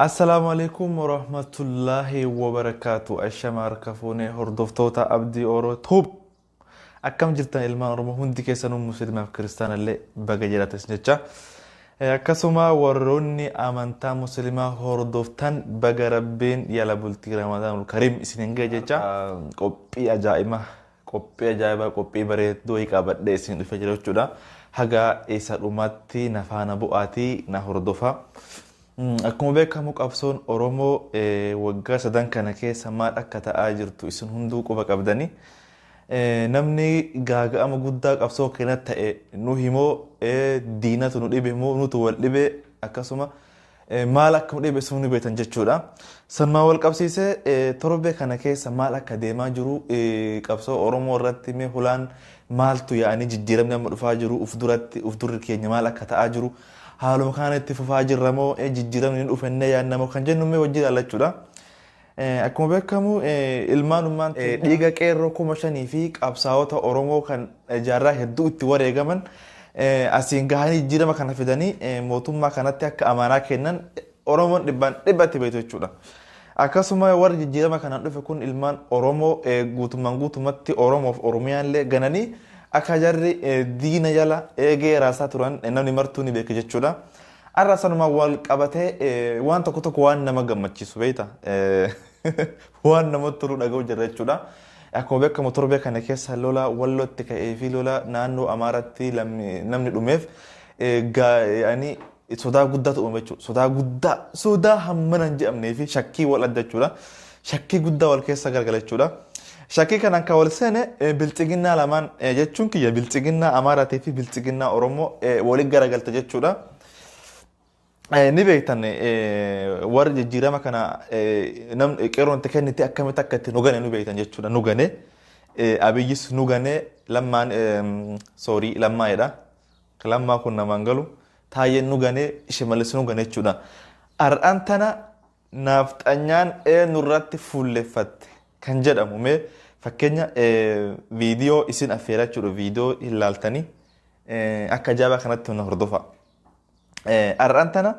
السلام عليكم ورحمة الله وبركاته الشمار كفوني هردفتوتا أبدي أورو توب أكم جرتان إلمان رمو هندي كيسانو مسلمة في كريستان اللي بقى جرات اسنجا كسوما وروني أمانتا مسلمة هردفتان بقى ربين يلا بلتي رمضان الكريم اسننجا جيجا قبي أجائمة قبي أجائبة قبي بريد دوي كابت دي اسن فجرات جدا هغا إيسا أماتي نفانا بؤاتي نهردفا Akkuma beekamu qabsoon Oromoo waggaa sadan kana keessa maal akka ta'aa jirtu isin hunduu quba qabdani. Namni gaaga'ama guddaa qabsoo kanatti ta'e nu himoo diinatu nu dhibe moo nutu wal dhibe akkasuma maal akka nu dhibe isin nu beektan jechuudha. Sanmaa wal qabsiisee torbee kana keessa maal akka deemaa jiru qabsoo Oromoo irratti mee hulaan maaltu yaa'anii jijjiiramni amma dhufaa jiru uf durri keenya maal akka ta'aa jiru. Haaluma kanatti fufaa jirramoo jijjiiramni hin dhufenne yaannamoo kan jennu mee wajjin alachuudha. Akkuma beekamu ilmaanummaan dhiiga qeerroo 5,000 fi qabsaa'ota Oromoo kan jaarraa hedduu itti wareegaman asiin gahanii jijjiirama kana fidanii mootummaa kanatti akka amaanaa kennan Oromoon dhibbatti beektu jechuudha. Akkasuma warri jijjiirama kanaan dhufe kun ilmaan Oromoo guutummaatti Oromoof Oromiyaallee gananii akka jarri diina jala eegee raasaa turan namni martuu ni beeka jechuudha. Arra sanuma wal qabatee waan tokko waan nama gammachiisu beekta. Waan namatti tolu dhaga'u jirra jechuudha. Akkuma beekamu torbee kana keessa lola wallootti ka'ee fi lola naannoo Amaaratti namni dhumeef yaani sodaa guddaatu uumame jechuudha. Sodaa hammana hin jedhamnee fi shakkii wal adda jechuudha. Shakkii guddaa wal keessa gargala jechuudha. Shakkii kanaan kan wal seene bilchiginnaa lamaan jechuun kiyya bilchiginnaa Amaaraatii fi bilchiginnaa Oromoo waliin garagalta jechuudha. Ni beektan warri jijjiirama kana qeerroon itti kennite akkamitti akka itti nugane nu beektan jechuudha. Nugane Abiyyis nugane lammaan lammaa'edha. Lammaa kun namaan galu Taayyeen nugane Shimallis nugane jechuudha. Har'aan tana nafxanyaan nurratti fuulleffatte kan jedhamu mee fakkeenya viidiyoo isin affeeraa jechuudha. Viidiyoo ilaaltanii akka jaaba kanatti na hordofa. Har'aan tana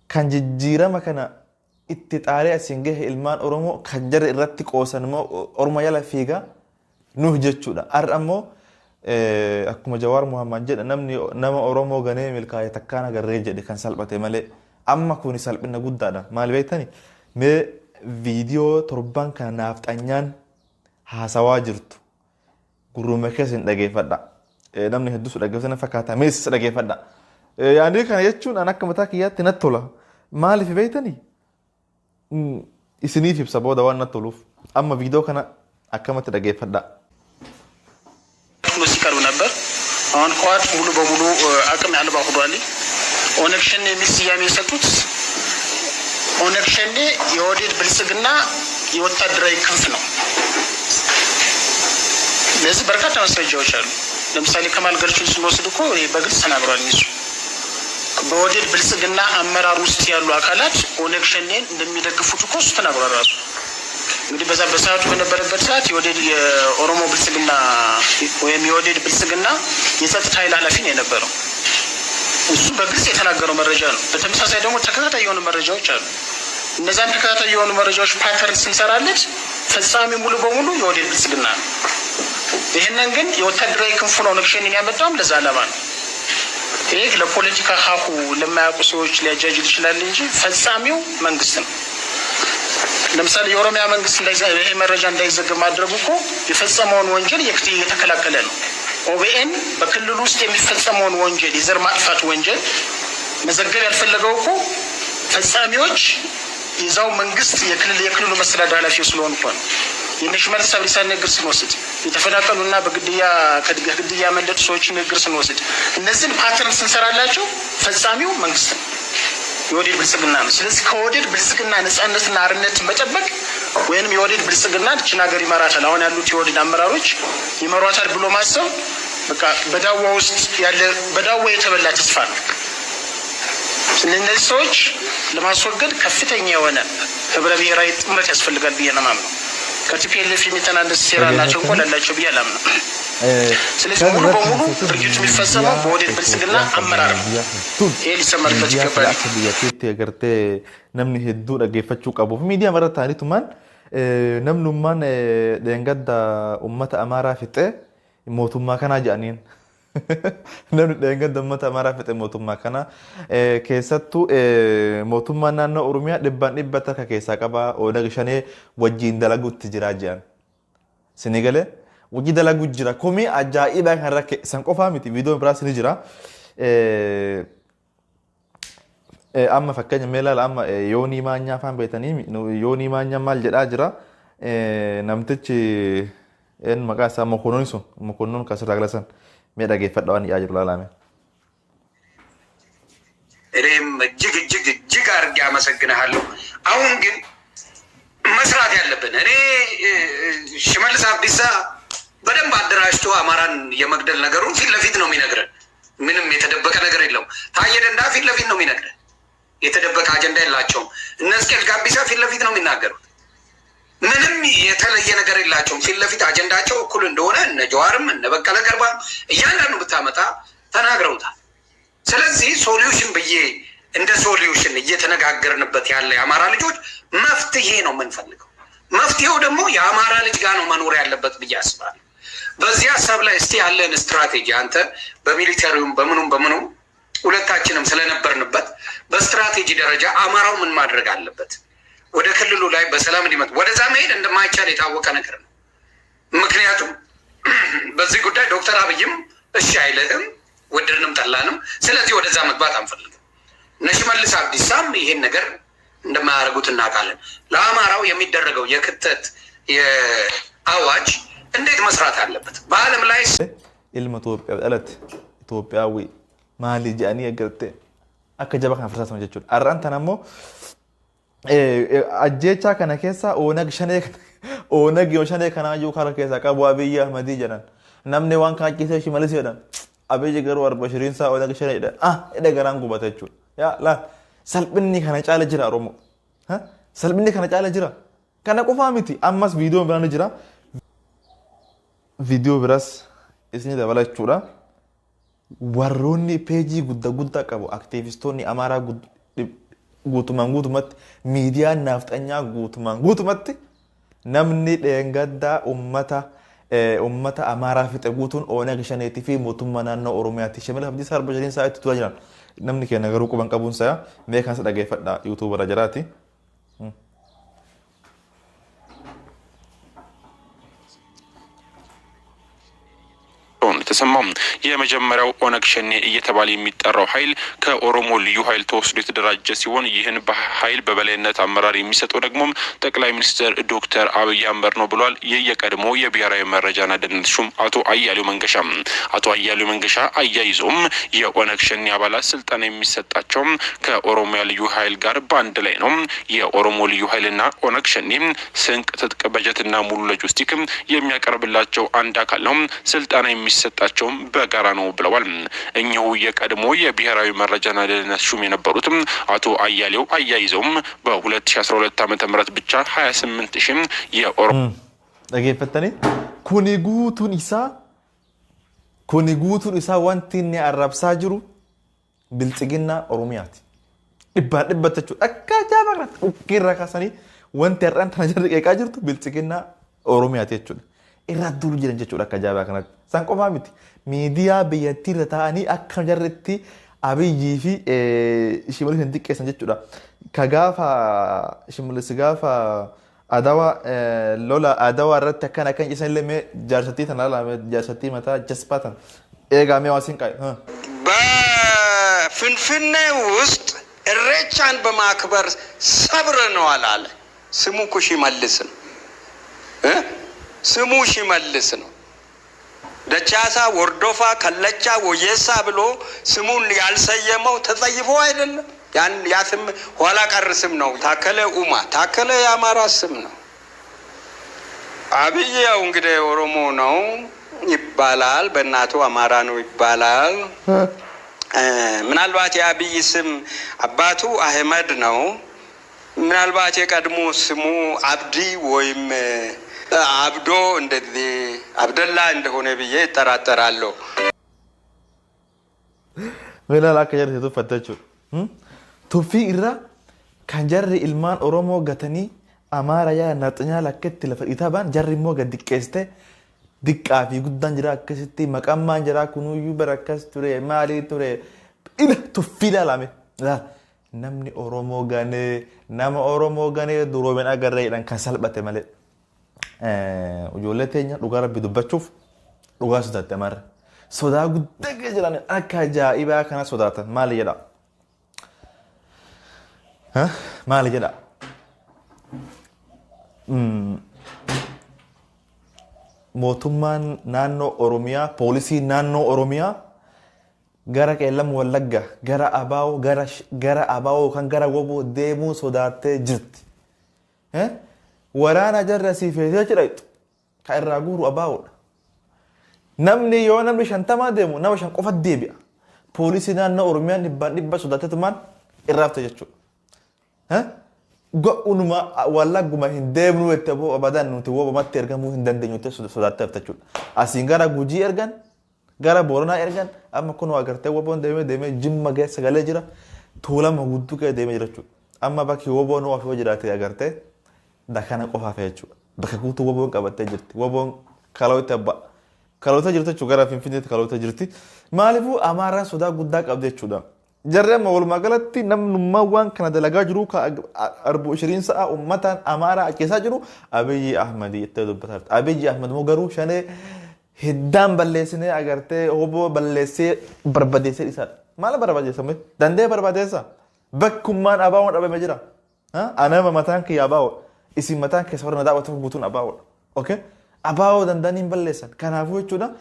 kan jijjiirama kana itti xaaree asiin gahe ilmaan Oromoo kan jarri irratti qoosan immoo Oromoo yala fiigaa nuuf jechuudha. Har'a immoo akkuma Jawaar Muhammad jedha nama Oromoo ganee milkaa'e takkaan agarree jedhe kan salphate malee amma kuni salphina guddaadha. Maal beektani? Mee viidiyoo torban kana nafxanyaan haasawaa jirtu gurruma keessa hin dhageeffadha. Namni hedduus dhageeffatan fakkaata meessis dhageeffadha. Yaani kana jechuun an akka mataa kiyyaatti natti tola. Maaliif beektani? Isiniif ibsa booda waan natti toluuf. Amma viidiyoo kana akkamatti dhageeffadha. ሲቀርብ ነበር አሁን ቋት ሙሉ በሙሉ አቅም ያልባ ሆዷል ኦነግ ሸኔ የሚል ስያሜ የሰጡት ኦነግ ሸኔ የወዴድ ብልጽግና የወታደራዊ ክንፍ ነው። ለዚህ በርካታ ማስረጃዎች አሉ። ለምሳሌ ከማል ገልቹን ስንወስድ እኮ በግልጽ ተናግሯል። እሱ በወዴድ ብልጽግና አመራር ውስጥ ያሉ አካላት ኦነግ ሸኔን እንደሚደግፉት እኮ እሱ ተናግሯል ራሱ። እንግዲህ በዛ በሰዓቱ በነበረበት ሰዓት የወዴድ የኦሮሞ ብልጽግና ወይም የወዴድ ብልጽግና የጸጥታ ኃይል ኃላፊ ነው የነበረው። እሱ በግልጽ የተናገረው መረጃ ነው። በተመሳሳይ ደግሞ ተከታታይ የሆኑ መረጃዎች አሉ። እነዛን ተከታታይ የሆኑ መረጃዎች ፓተርን ስንሰራለት ፈጻሚ ሙሉ በሙሉ የወዴድ ብልጽግና ነው። ይሄንን ግን የወታደራዊ ክንፉ ነው ኦነግ ሸኔን ያመጣውም ለዛ ዓላማ ነው። ይሄ ለፖለቲካ ሀሁ ለማያውቁ ሰዎች ሊያጃጅል ይችላል እንጂ ፈጻሚው መንግስት ነው። ለምሳሌ የኦሮሚያ መንግስት ይሄ መረጃ እንዳይዘገብ ማድረጉ እኮ የፈጸመውን ወንጀል እየተከላከለ ነው። ኦቢኤን በክልሉ ውስጥ የሚፈጸመውን ወንጀል የዘር ማጥፋት ወንጀል መዘገብ ያልፈለገው እኮ ፈጻሚዎች የዛው መንግስት የክልሉ መስተዳድር ኃላፊ ስለሆኑ እኮ ነው። የሽመልስ አብዲሳ ንግግር ስንወስድ የተፈናቀሉና ከግድያ ያመለጡ ሰዎች ንግግር ስንወስድ እነዚህን ፓተርን ስንሰራላቸው ፈጻሚው መንግስት ነው። የወዴድ ብልጽግና ነው። ስለዚህ ከወዴድ ብልጽግና ነፃነትና አርነት መጠበቅ ወይንም የወዴድ ብልጽግና እቺን ሀገር ይመራታል አሁን ያሉት የወዴድ አመራሮች ይመሯታል ብሎ ማሰብ በቃ በዳዋ ውስጥ ያለ በዳዋ የተበላ ተስፋ ነው። እነዚህ ሰዎች ለማስወገድ ከፍተኛ የሆነ ህብረ ብሔራዊ ጥምረት ያስፈልጋል ብዬ ነው የማምነው። ከቲፒኤልኤፍ የሚተናነስ ሴራ ናቸው እንኳን ላላቸው ብዬ አላምንም። ስለዚህ ሙሉ በሙሉ ድርጊቱ የሚፈጸመው በወዴት ብልጽግና አመራር ነው። ይሄ ሊሰመርበት ይገባል። ገርቴ ነምኒ ሄዱ ደገፈቹ ቀቡ ሚዲያ መረታኒቱ ማን ነምኑማን ደንገዳ ኡመተ አማራ ፍጤ ሞቱማ ከና ጃኒን namni dheengadda uummata amaaraa fixe mootummaa kana keessattuu mootummaa naannoo Oromiyaa dhibba takka keessaa qaba Odag Shanee wajjin dalaguutti jira jedhan. Sinigalee wajji dalaguu jira. Komii ajaa'ibaa kan rakke san qofaa miti viidiyoon biraas ni jira. Amma fakkeenya meelaal amma yoonii maanyaa faan beektanii yoonii maanyaa maal jedhaa jira. Namtichi maqaan isaa Mokonnoon sun Mokonnoon kasirraa galasan. Meda geeffadhaan yaajir laalame እኔም እጅግ አድርጌ አመሰግንሃለሁ። አሁን ግን መስራት ያለብን እኔ ሽመልስ አብዲሳ በደንብ አደራጅቶ አማራን የመግደል ነገሩን ፊት ለፊት ነው የሚነግረን። ምንም የተደበቀ ነገር የለውም። ታዬ ደንዳ ፊት ለፊት ነው የሚነግረን። የተደበቀ አጀንዳ የላቸውም። እነ እስቄል ጋቢሳ ፊት ለፊት ነው የሚናገሩት። ምንም የተለየ ነገር የላቸውም። ፊት ለፊት አጀንዳቸው እኩል እንደሆነ እነ ጀዋርም እነ በቀለ ገርባም እያንዳንዱ ብታመጣ ተናግረውታል። ስለዚህ ሶሉሽን ብዬ እንደ ሶሉሽን እየተነጋገርንበት ያለ የአማራ ልጆች መፍትሄ ነው የምንፈልገው። መፍትሄው ደግሞ የአማራ ልጅ ጋር ነው መኖር ያለበት ብዬ አስባለሁ። በዚህ ሀሳብ ላይ እስቲ ያለን ስትራቴጂ አንተ በሚሊተሪውም በምኑም ሁለታችንም ስለነበርንበት በስትራቴጂ ደረጃ አማራው ምን ማድረግ አለበት? ወደ ክልሉ ላይ በሰላም ሊመጣ ወደዛ መሄድ እንደማይቻል የታወቀ ነገር ነው። ምክንያቱም በዚህ ጉዳይ ዶክተር አብይም እሺ አይልህም ወደድንም ጠላንም። ስለዚህ ወደዛ መግባት አንፈልግም። እነ ሽመልስ አብዲሳም ይሄን ነገር እንደማያደርጉት እናውቃለን። ለአማራው የሚደረገው የክተት የአዋጅ እንዴት መስራት አለበት? በዓለም ላይ ኢልሙ ኢትዮጵያ ዳለት ኢትዮጵያዊ ማሊ ጃኒ ያገርቴ አከጀባ ካንፈርሳት ነው ጀቹ አራንተናሞ ajjecha kana keessa Onag Shanee kana iyyuu kara keessa qabu Abiy Ahmed jedhan namni waan kan ajjeesee Shimalis jedhan Abiy garuu arbashiriin isaa Onag Shanee jedhan jedhe garaan gubata jechuudha. Yaa laa salphinni kana caala jira Oromoo. Salphinni kana caala jira. Kana qofaa miti ammas viidiyoon biraan jira. Viidiyoo biraas isin dabala jechuudha. Warroonni peejii guddaa qabu aktiivistoonni Amaaraa guutumatti miidiyaan nafxanyaa guutumatti namni dheengaddaa ummata Amaaraa fixe guutuun Onag Shaneetii fi mootummaa naannoo Oromiyaatti Shimallis Abdiisaa arbashiriin isaa itti turaa jiran namni keenya garuu quban qabuun isaa mee kan isa dhageeffadhaa yuutuubara jiraati. ተሰማም የመጀመሪያው ኦነግ ሸኔ እየተባለ የሚጠራው ኃይል ከኦሮሞ ልዩ ኃይል ተወስዶ የተደራጀ ሲሆን ይህን በኃይል በበላይነት አመራር የሚሰጠው ደግሞ ጠቅላይ ሚኒስትር ዶክተር አብይ አህመድ ነው ብሏል። የቀድሞ የብሔራዊ መረጃና ደህንነት ሹም አቶ አያሌው መንገሻ አያይዞም የኦነግ ሸኔ አባላት ስልጠና የሚሰጣቸው ከኦሮሚያ ልዩ ኃይል ጋር ባንድ ላይ ነው። የኦሮሞ ልዩ ኃይልና ኦነግ ሸኔ ስንቅ፣ ትጥቅ፣ በጀትና ሙሉ ሎጂስቲክ የሚያቀርብላቸው አንድ አካል ነው። ስልጠና የሚሰጣቸውም በጋራ ነው ብለዋል። እኚሁ የቀድሞ የብሔራዊ መረጃና ደህንነት ሹም የነበሩትም አቶ አያሌው አያይዘውም በ2012 ዓ.ም ብቻ 28000 የኦሮሞ ደገፈተኒ ኩኒ ጉቱን ኢሳ ዋንቲኒ አራብሳ ጅሩ ብልጽግና ኦሮሚያት ድባተቹ አካጃባራት ኡኪራ ካሰኒ ወንቲ አራን ተነጀር ቀቃ ጅርቱ ብልጽግና ኦሮሚያት የቹ irratti dulu jiran jechuudha akka jaabaa kanatti. San qofaa miti miidiyaa biyyattii irra taa'anii akka jarretti Abiyyii fi Shimalis hin xiqqeessan jechuudha. Ka gaafa Shimalis gaafa lola adawaa irratti akkana kan isan illee mee jaarsattii tana laalame jaarsattii mataa jaspaatan eegamee waasiin qabe. በፍንፍኔ ውስጥ እሬቻን በማክበር ሰብረነዋል አለ። ስሙ እኮ ሽመልስ ነው። ስሙ ሽመልስ ነው። ደቻሳ ወርዶፋ ከለቻ ወየሳ ብሎ ስሙን ያልሰየመው ተጸይፎ አይደለም። ያ ስም ኋላ ቀር ስም ነው። ታከለ ኡማ ታከለ የአማራ ስም ነው። አብይ ያው እንግዲህ ኦሮሞ ነው ይባላል፣ በእናቱ አማራ ነው ይባላል። ምናልባት የአብይ ስም አባቱ አህመድ ነው። ምናልባት የቀድሞ ስሙ አብዲ ወይም አብዶ እንደዚህ አብደላ እንደሆነ ብዬ እጠራጠራለሁ። Wela la ka jarri tuffattachu. Tuffii irra kan jarri ilmaan Oromoo gatanii Amaara yaa naxanyaa lakketti lafa dhiitabaan jarri immoo gad diqqeessite diqqaa fi guddaan jira akkasitti maqammaan jira kunuyyuu bara akkas ture maalii ture ila tuffii ilaalame. Namni Oromoo ganee nama Oromoo ganee duroomeen agarreedhaan kan salphate malee. Ijoollee teenya dhugaa rabbi dubbachuuf dhugaa sodaate marra. Sodaa guddaa jiran akka ajaa'ibaa kana sodaatan maali jedha? Maali jedha? Mootummaan naannoo Oromiyaa, poolisiin naannoo Oromiyaa gara qeellam Wallagga, gara Abaawoo kan gara Woboo deemuu sodaattee jirti. Waraana jarra siifeetee jedhaitu kan irraa guuru Abaawoodha. Namni yoo namni 50 deemu nama 5 qofa deebi'a. Poolisiin naannoo Oromiyaan dhibba sodaatetumaan irraafte jechuudha. Go'unuma Wallagguma hin deemnu itti aboo abadan nuti wobamatti ergamuu hin dandeenyu itti sodaatteef jechuudha. Asiin gara Gujii ergan, gara Booranaa ergan, amma kun agartee woboon deemee Jimma geessa galee jira. Tuulama gudduu kee deemee jira jechuudha. Amma bakki woboon ofii jiraate agartee dakana qofaaf jechuudha. Bakka guutuu woboon qabattee jirti. Woboon kalootti abbaa. Kaloota jirti jechuudha gara Finfinneetti kaloota jirti. Maaliifuu Amaaraan sodaa guddaa qabdi jechuudha. Jarri amma walumaa galatti namnummaa waan kana dalagaa jiru ka arbu 20 sa'a uummataan Amaaraa ajjeesaa jiru Abiyyi Ahmad jettee dubbataa. Abiyyi Ahmad moo garuu shanee hiddaan balleessinee agartee hoboo balleessee barbadeessee dhiisaadha. Maal barbadeessame? Dandee barbadeessa. Bakkummaan Abaawoon dhabame jira. Anama mataan kiyya Abaawoo. Isin mataan keessa warra daawwatuuf guutuun Abaawoodha. Okay? Abaawoo dandaniin balleessan. Kanaafuu jechuudha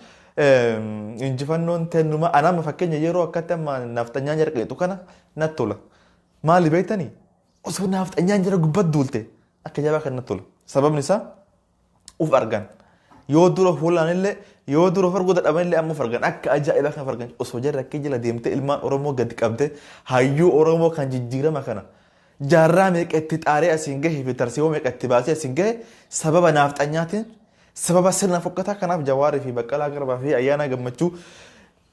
injifannoon tennuma anama fakkeenya yeroo akkatti amma nafxanyaan jara qeexu kana natti tola. Maali beektanii? Osoo nafxanyaan jara gubbat duulte akka jabaa kan natti tola. Sababni isaa uf argan. Yoo dura fuulaan illee yoo dura fargoo dadhaban illee amma uf argan akka ajaa'ibaa kan argan osoo jarri akka jala deemte ilmaan Oromoo gadi qabde hayyuu Oromoo kan jijjiirama kana. Jaarraa meeqa itti xaaree asiin gahe fi tarsiiwwan meeqa itti baasee asiin gahe sababa nafxanyaatiin sababa sirna fokkataa kanaaf Jawaarii fi Baqqalaa Garbaa fi Ayyaanaa Gammachuu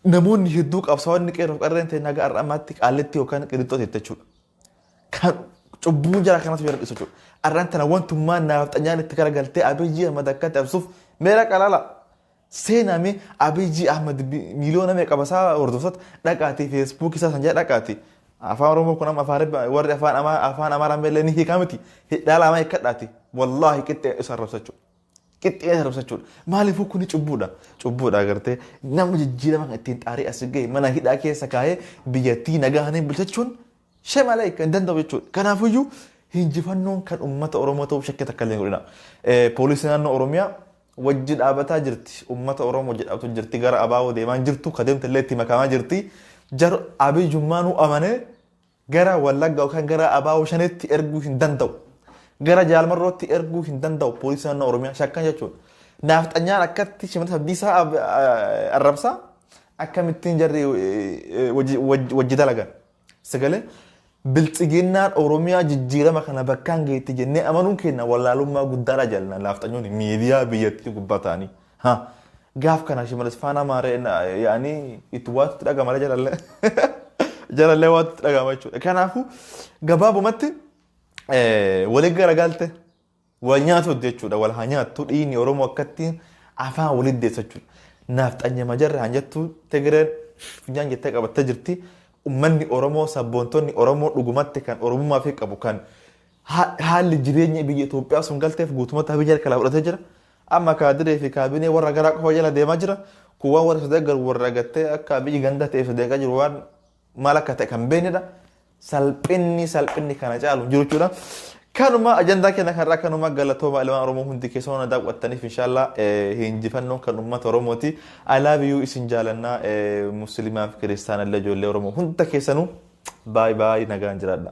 namoonni hedduu qabsaa'onni qeerroo qarreen ta'e nagaa ar'amaatti qaalletti yookaan qilixxootti jechuudha. Kan cubbuun jara kanatu jara dhiisu jechuudha. Arraan tana wantummaan nafxanyaan itti garagaltee Abiyyi Ahmad akkatti absuuf meera qalaala. Seenaamee Abiyyi Ahmad miliyoona meeqa basaa hordoftoota dhaqaatii feesbuuk isaa san jedha dhaqaatii. Afaan Oromoo kun amma warri afaan Amaaraa illee ni hiikaa miti. Dhaala amaa hiikkadhaati. Wallaahi qixxee isa arrabsa jechuudha. Qixxee arrabsa jechuudha. Maaliifuu kuni cubbuudha. Cubbuudha agartee namni jijjiirama kan ittiin xaarii as gahe mana hidhaa keessa kaa'ee biyyattii nagaanii bulchachuun shee malee kan danda'u jechuudha. Kanaafiyyuu injifannoon kan uummata Oromoo ta'uu shakkii takka illee godhina. Poolisii naannoo Oromiyaa wajji dhaabataa jirti. Uummata Oromoo jedhamtu jirti gara Abaawoo deemaa jirtu kadeemte illee itti makamaa jirti. Jar Abiyyummaanuu amanee gara Wallaggaa yookaan gara Abaawoo shaneetti erguu hin danda'u. Gara Jaalmarrootti erguu hin danda'u poolisii naannoo Oromiyaa shakkan jechuudha. Nafxanyaan akkatti Shimallis Abdiisaa arrabsaa akkamittiin jarri wajji dalagan. Sagalee biltsiginnaan Oromiyaa jijjiirama kana bakkaan geetti jennee amanuun keenya wallaalummaa guddaadha jalna nafxanyoon miidiyaa biyyattii gubbaa ta'anii. Gaaf kana Shimallis faana maaree yaa'anii itti waatti dhagama jalallee. Jalallee waatti dhagama jechuudha. Kanaafuu gabaabumatti walii garagalte wal nyaatu jechuudha. Wal haa nyaattu dhiini Oromoo akkattiin afaan walii deessa jechuudha. Nafxanya majarra hanjattu Tigireen funyaan jettee qabattee jirti. Uummanni Oromoo sabboontonni Oromoo dhugumatti kan Oromummaa fi qabu kan haalli jireenya biyya Itoophiyaa sun galteef guutumatti biyya kala fudhatee jira. Amma kaadiree fi kaabinee warra garaa qofa jala deemaa jira. Kuwwan warra sadeeggar warra gattee akka biyyi ganda ta'e sadeegaa jiru waan maal akka ta'e kan beeknedha. Salphinni kana caalu jiru jechuudha. Kanuma ajandaa keenya kanarraa kanuma galatooma ilmaan Oromoo hundi keessa waan daawwattaniif inshallah injifannoon kan uummata Oromooti. I love you isin jaalannaa musliimaa fi kiristaanaa illee ijoollee Oromoo hunda keessanuu bye bye nagaan jiraadha.